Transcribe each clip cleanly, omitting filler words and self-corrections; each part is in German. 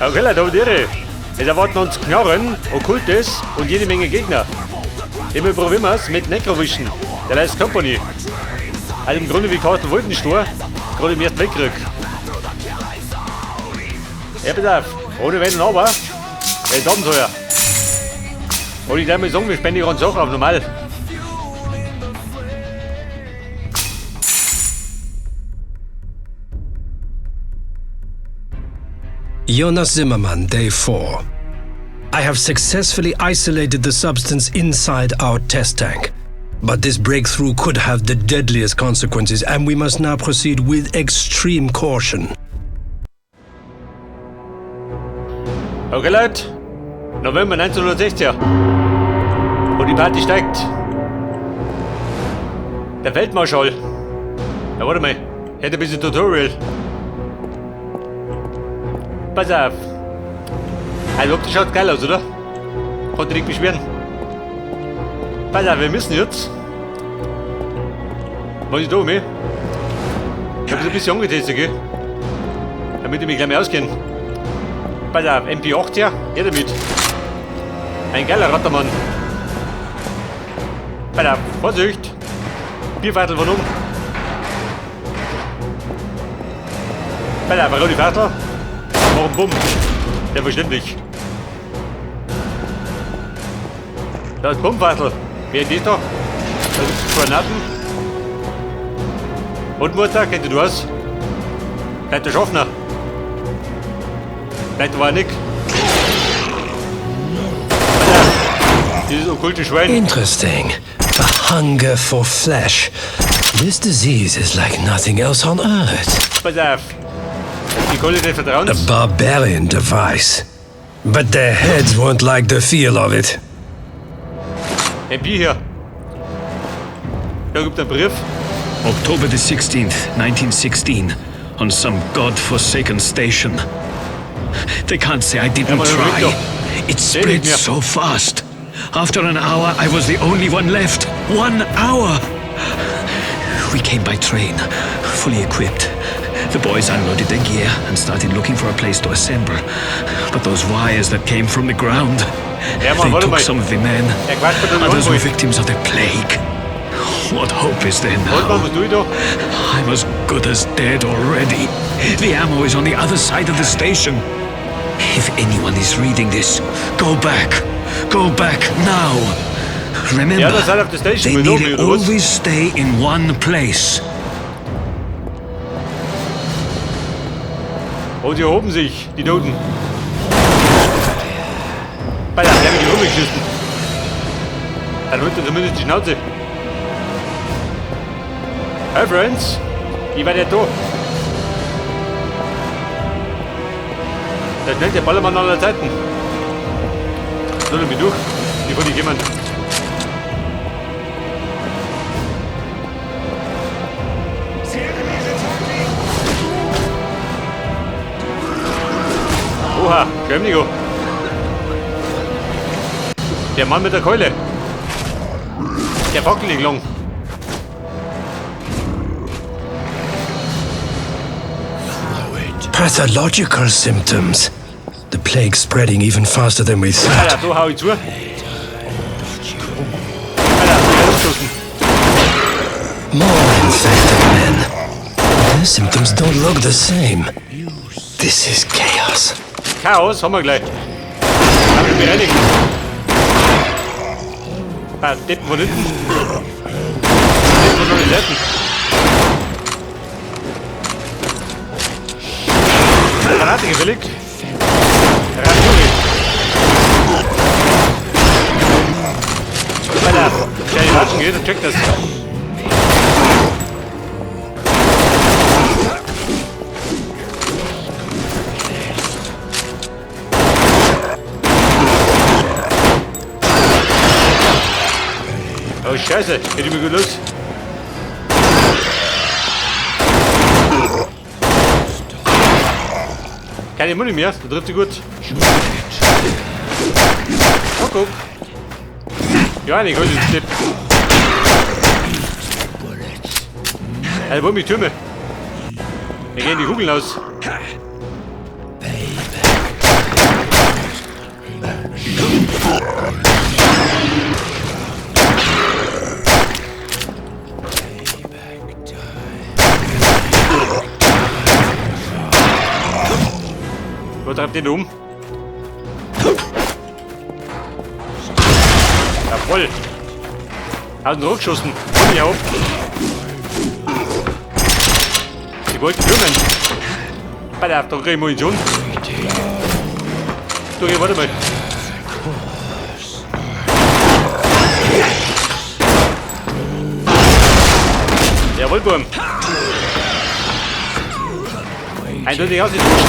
Okay, da und irre. Es erwarten uns Knarren, Okkultes und jede Menge Gegner. Immer probieren wir es mit Necrovision, der Last Company. Also im Grunde wie Carsten Woltenstor, gerade im Ersten Weltkrieg. Ja, pass auf, ohne Wenn und Aber, es ist Abenteuer. Und ich darf mal sagen, wir spenden die ganze Sache auf normal. Jonas Zimmermann, Day 4. I have successfully isolated the substance inside our test tank. But this breakthrough could have the deadliest consequences, and we must now proceed with extreme caution. Okay, Leute, November 1960. Und die Party steigt. Der Feldmarschall. Ja, warte mal, hätte ein bisschen Tutorial. Pass auf. Also, das schaut geil aus, oder? Konnte nicht beschweren. Pass auf, wir müssen jetzt. Was ist da, meh? Ich hab das ein bisschen angetestet, gell? Damit ich mich gleich mal auskenne. Pass auf, MP8er, her damit. Ein geiler Rattermann. Pass auf, Vorsicht. Bierviertel von oben. Pass auf, eine rote Viertel. Machen Bumm. Selbstverständlich. Da ist Bummviertel. Wer ist das da? Das ist Granaten. Und Mutter, kennt ihr du was? Vielleicht der Schaffner. Vielleicht war er nicht. Dieses okkulte Schwein. Interesting. A hunger for flesh. This disease is like nothing else on Earth. Pass auf. Die Kohle des A Vertrauens. barbarian device. But their heads won't like the feel of it. MP hier. Da gibt ein Brief. October the 16th, 1916, on some god-forsaken station. They can't say I didn't aber try. Victor, It seh spread nicht mehr. so fast. After an hour, I was the only one left. 1 hour! We came by train, fully equipped. The boys unloaded their gear and started looking for a place to assemble. But those wires that came from the ground, Ja, Mann, they warte took mal. some of the men. Der Quatsch mit dem Others were Rundfunk. victims of the plague. What hope is there Warte mal, now? was tue ich da? I'm as good as dead already. The ammo is on the other side of the station. If anyone is reading this, go back. Go back now. Remember, The other side of the station, they we know need me, to Louis. always stay in one place. Oh, die erhoben sich, die Toten. Pass auf, die haben die rumgeschissen. Dann holt er zumindest die Schnauze. Hey, Friends. Wie war der da? Der schnellste Ballermann aller Zeiten. So, mich durch. Wie wollte ich jemand? Oha, Schwemmnigo. Der Mann mit der Keule. Der fackelt nicht lang. Pathological symptoms. The plague spreading even faster than we thought. Alter, so hau ich zu. Alter, wieder losgeschossen. More infected men. Their symptoms don't look the same. This is chaos. Chaos, haben wir gleich. Kann ich bereinigen. Ah, Deppen von hinten. Deppen von den Seiten. Granate gefällig. Granate. Alter, der die Latschen geht und checkt das. Oh Scheiße, geht immer gut los. Keine Muni mehr, da trifft sie gut. Oh, guck. Ja, nicht gut, das ist Tipp. Also, wo mich Türme? Wir gehen die Kugeln aus. Wo treibt den um? Jawohl. Hat einen geschossen. Komm ich auf. Ich wollte kümmern. Bei der Auftrag kriege ich Munition. Du, hier, warte mal. Jawohl, Burm. Eindeutig ausgetauscht.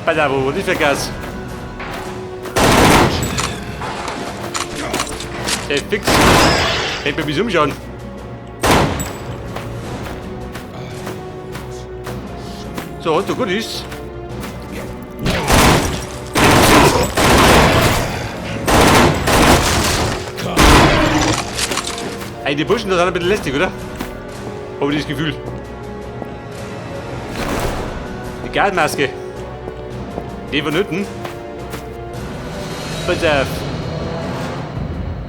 Bei der, wo ist der Gas? Der ist fix. Ich will mich umschauen. So, und du gut ist. Ey, die Burschen, das ist ein bisschen lästig, oder? Habe ich das Gefühl. Die Gasmaske. Die vonnöten. Pass auf.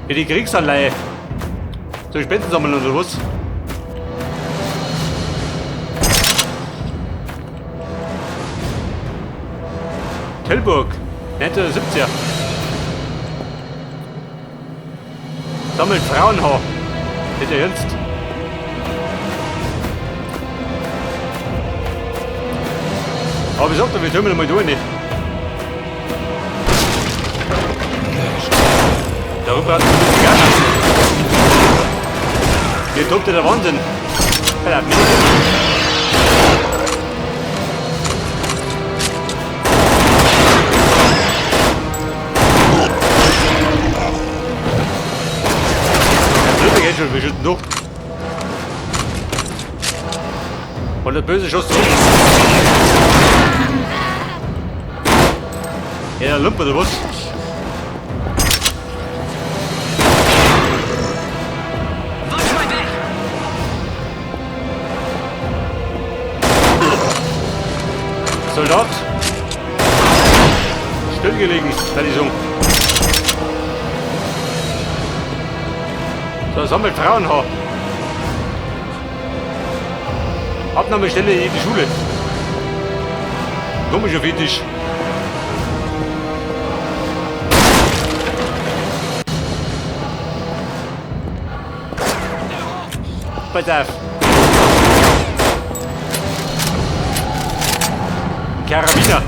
Für die Kriegsanleihe. Soll ich Spenden sammeln oder was? Tilburg. 1970er. Sammelt Frauenhaar. Bitte ernst. Aber ich sag doch, wir tümmeln mal durch nicht. Darüber hat es ein bisschen gerne. Hier tobt der Wahnsinn. Ja, geht schon, wir schütten durch. Und der böse Schuss zurück. Ja, der Lump oder was? Soldat. Stillgelegen, Tradition. So, sammelt Frauenhaar. Abnahmestelle in die Schule. Komischer Fetisch. Pass auf. Karabiner.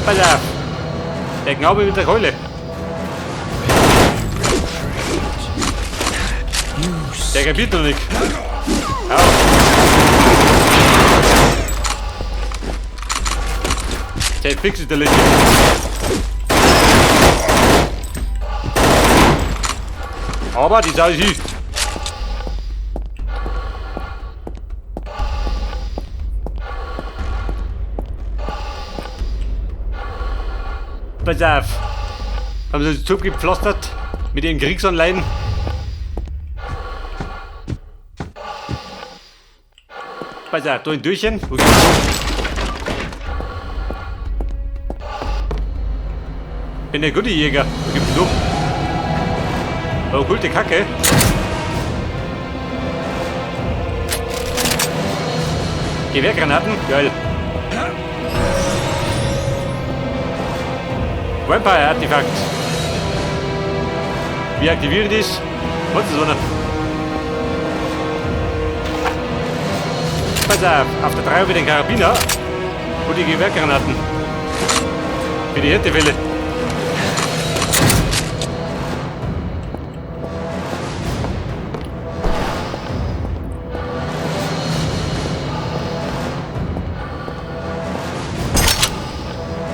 Pass auf. Der Knabe mit der Keule. Der kapiert noch nicht. Auf. Der fix ist der Licht. Aber die Sau ist hier. Pass auf. Haben sie das Zug gepflastert mit ihren Kriegsanleihen? Pass auf, da ein Türchen. Wo geht's? Bin der gute Jäger. Wo gibt's noch? Okkulte Kacke. Gewehrgranaten, geil. Vampire-Artefakt. Wie aktiviere ich das? Was ist so eine? Pass auf der 3 über den Karabiner und die Gewehrgranaten. Für die Härtewelle.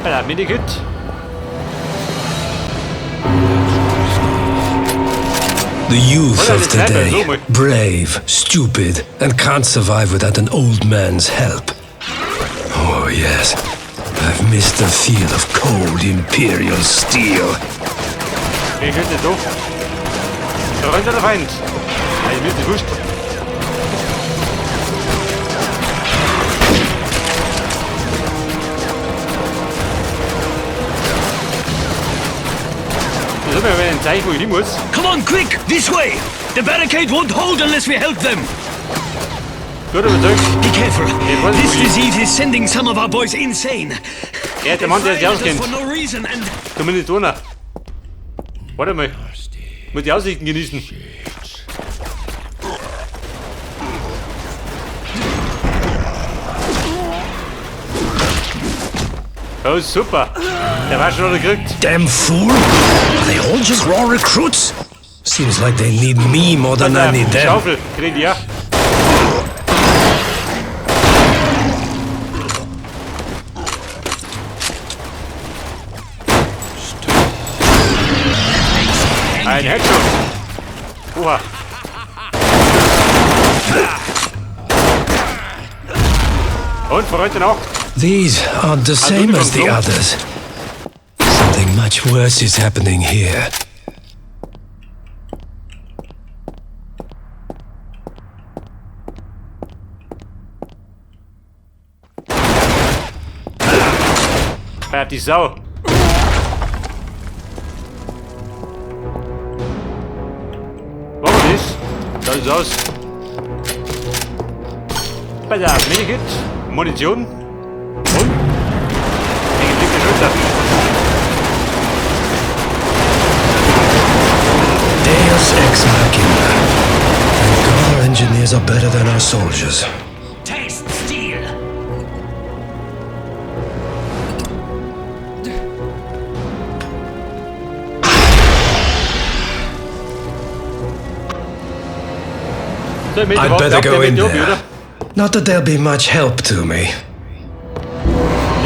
Voilà, Medikit. The youth of today, brave, stupid, and can't survive without an old man's help. Oh yes, I've missed the feel of cold imperial steel. Ich will nicht so. Da rennt der Feind. Nein, mir ist nicht wurscht. Das ist mir ein Zeichen, wo ich hin muss. Come on, quick! This way! The barricade won't hold unless we help them! Gut überzeugt. Be careful. wollen This Sie- disease is sending some of our boys insane. Er ist der Mann, der sich Frightened us auskennt. for no reason and... Komm in die Donau. Warte mal. Muss die Aussichten genießen. Oh, super. Der war schon gekriegt. Damn fool! Are they all just raw recruits? Seems like they need me more than I need Die them. Schaufel, krieg ich ja. Ein Headshot. Oha. Und für heute noch. These aren't the same as the others. Something much worse is happening here. Die Sau. Machen wir das? Das ist aus. Bei der Medikit, Munition und eine dicke Schulter. Deus ex machina. Thank God our engineers are better than our soldiers. Taste steel! So, I'd better go in oder? there. Not that there'll be much help to me.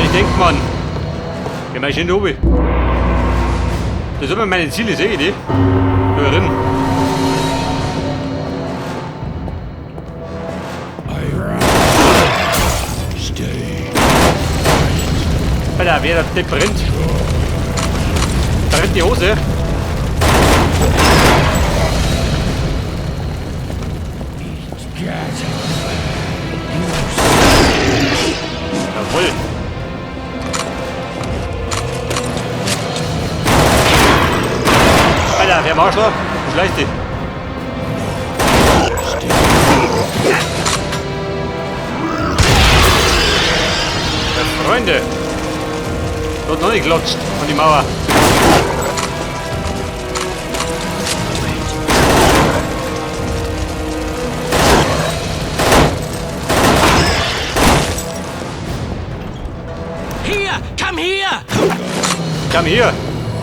Ich denk, Mann. Geh mal schön oben. Das sind meine Ziele, sehe ich die. Da drin. Alter, wer der brennt. Da rennt die Hose. Jawohl. Alter, wer Marschler? Schleicht dich. Ja, Freunde. Dort noch nicht geklatscht an die Mauer. Here! Come here! Komm hier.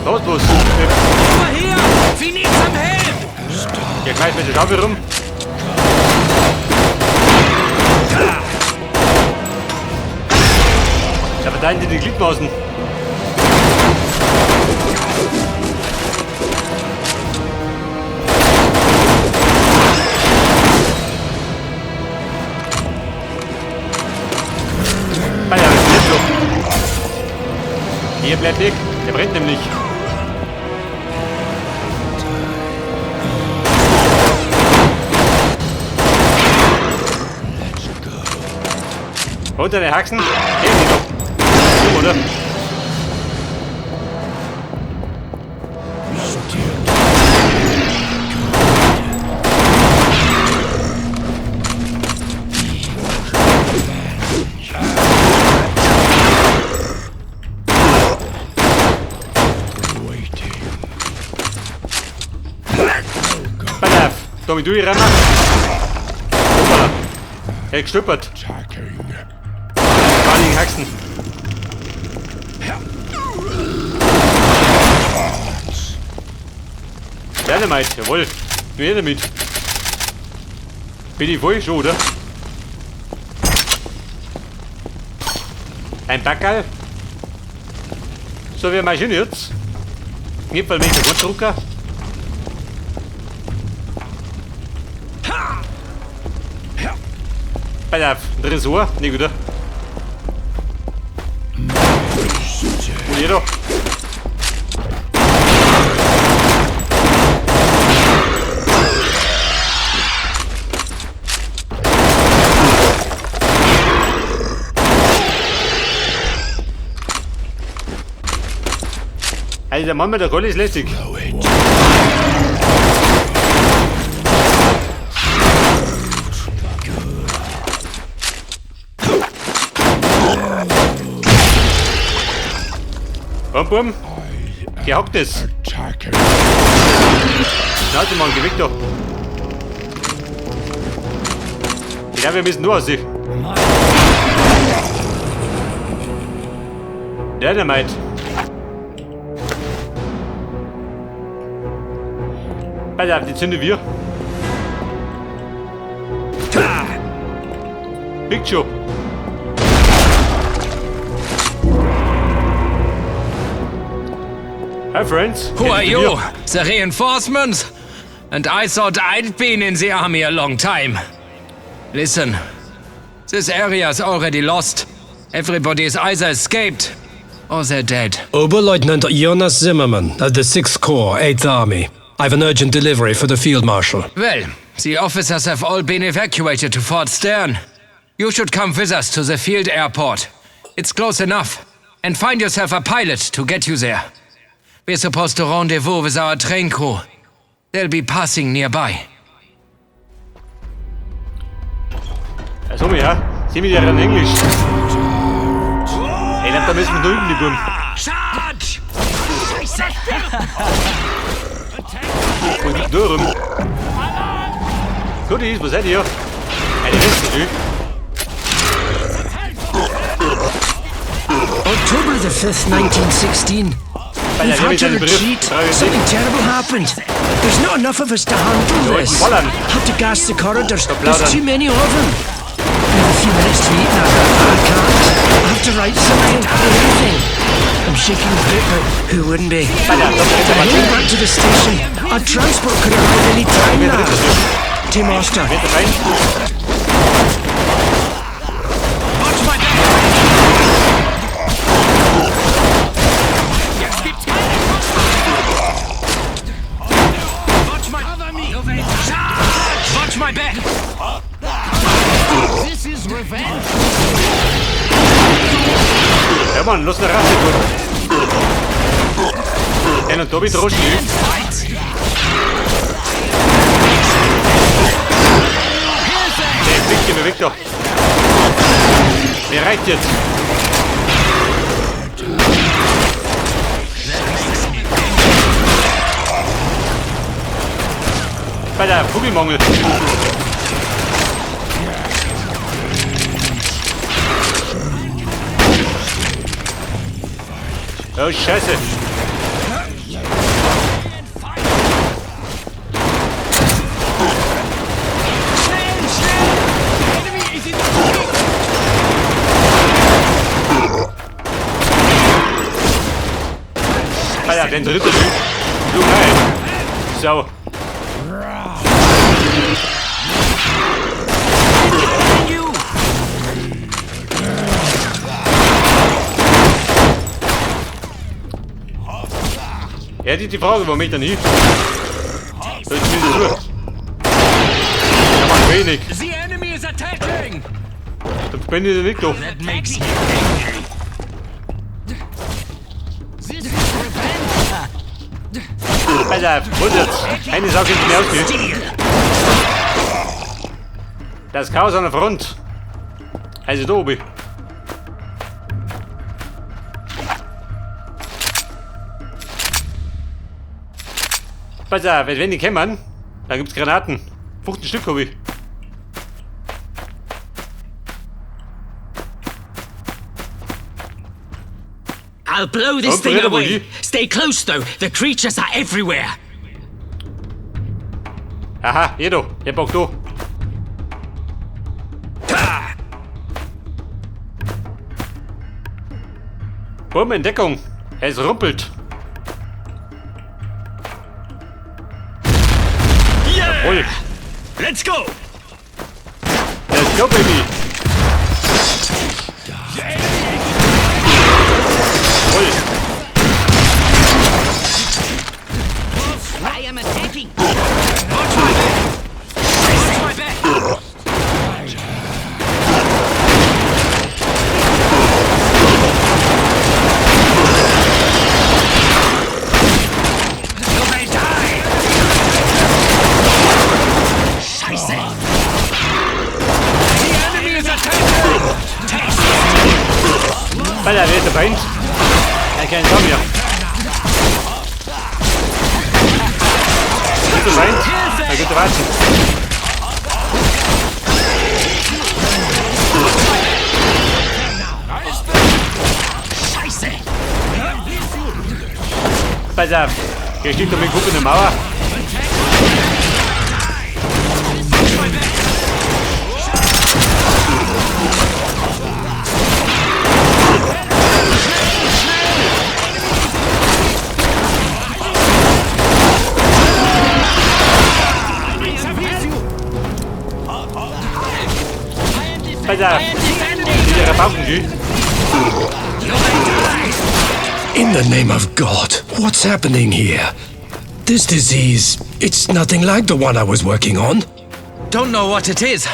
Los, los. Over here! We need some help! Hier gleich mit der Schaufel rum. Da verteilen die Gliedmaßen. Alter, das ist nicht so. Hier bleibt weg. Der brennt nämlich. Und deine Haxen? Gehen die doch. Oder? Pass auf. Tommy, du die Rammer. Hoppala. Er hat gestüppert. Farligen Haxen. Dynamite, jawohl. Nur her damit. Bin ich voll schon, oder? Ein Backerl. So wie ein schön jetzt. Knipperl mit dem Drucker. Pass auf, Tresor, nicht oder? Und jeder. Also der Mann mit der Rolle ist lästig. Bum, gehockt es. Schnauze mal, geh weg da. Ich glaube, wir müssen nur aus sich. Dynamite. Alter, die zünden wir. Big Joe. Hi friends. Who are you? The reinforcements? And I thought I'd been in the army a long time. Listen, this area's already lost. Everybody is either escaped or they're dead. Oberleutnant Jonas Zimmermann of the 6th Corps, 8th Army. I have an urgent delivery for the Field Marshal. Well, the officers have all been evacuated to Fort Stern. You should come with us to the field airport. It's close enough. And find yourself a pilot to get you there. We're supposed to rendezvous with our train crew. They'll be passing nearby. Also, ja, sehen wir ja in Englisch. Ey, da müssen wir nur üben, die Buben. Charge! Und die Dürren. Goodies, wo seid ihr? Eine Reste, October the 5th, 1916. We've had to retreat. Something terrible happened. There's not enough of us to handle this. Had to gas the corridors. There's too many of them. We have a few minutes to eat now. I can't. I have to write something. Anything. I'm shaking a bit, but who wouldn't be? Heading back to the station. Our transport could arrive any time now. Team Master. Watch my back! This is revenge! Ja, Mann, los eine Rasse, du. Und Tobi droschen. Der Blick, geh mir weg da. Der reicht jetzt. Bei der Vogelmangel. Oh, Scheiße. Alter, den dritte Typ. Du nein. So. Ja, die Frage, warum ich da nicht? Das ist nicht so. Der macht wenig. The enemy is attacking! Dann bin ich da nicht doch. That makes me angry. This is revenge! Alter, was jetzt? Eine Sache nicht mehr ausgeht. Das Chaos an der Front. Also da oben. Pass auf, wenn die kämmern, dann gibt's Granaten. 15 Stück habe ich. I'll blow this thing away. Stay close, though. The creatures are everywhere. Aha, hier da. Der Bock da. Bumm, Entdeckung. Es rumpelt. Jawohl. Let's go! Let's go, baby. Jawohl. I am attacking! Watch my back! Watch my back! Weil er wird der Feind. Er kann sagen, ja. Gut der Feind. Er geht warten. Scheiße! Pass auf. Hier steht doch mit Gruppe in der Mauer. Pass auf. Wieder Bauchengü. In the name of God, what's happening here? This disease, it's nothing like the one I was working on. Don't know what it is,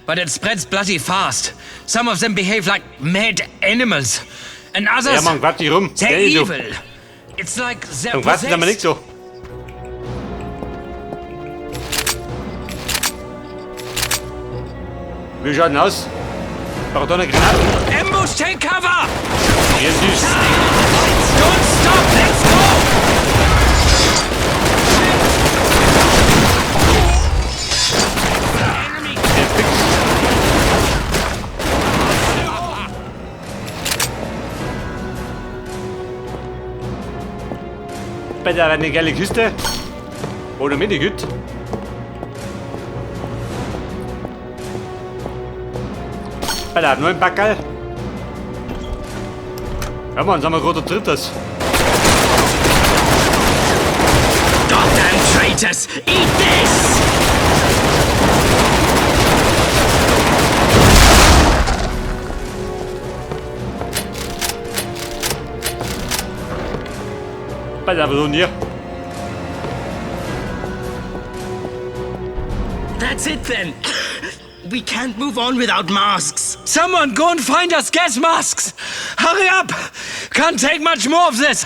but it spreads bloody fast. Some of them behave like mad animals, and others Ja, man, warte rum. they're Stell dich so. evil. It's like they're Dann warten Sie mal nicht possessed. so. Wie schaut denn aus? Braucht doch eine Granate. Ambush, take cover! Hier süß. Don't stop, let's go! Der Fix. Bei der eine geile Kiste. Oder mit die gut. Bei der nur ein Backerl. Ja man, sagen wir gerade drittes. Goddamn traitors! Eat this! Bei der Person hier. That's it then. We can't move on without masks. Someone go and find us gas masks! Hurry up! Can't take much more of this!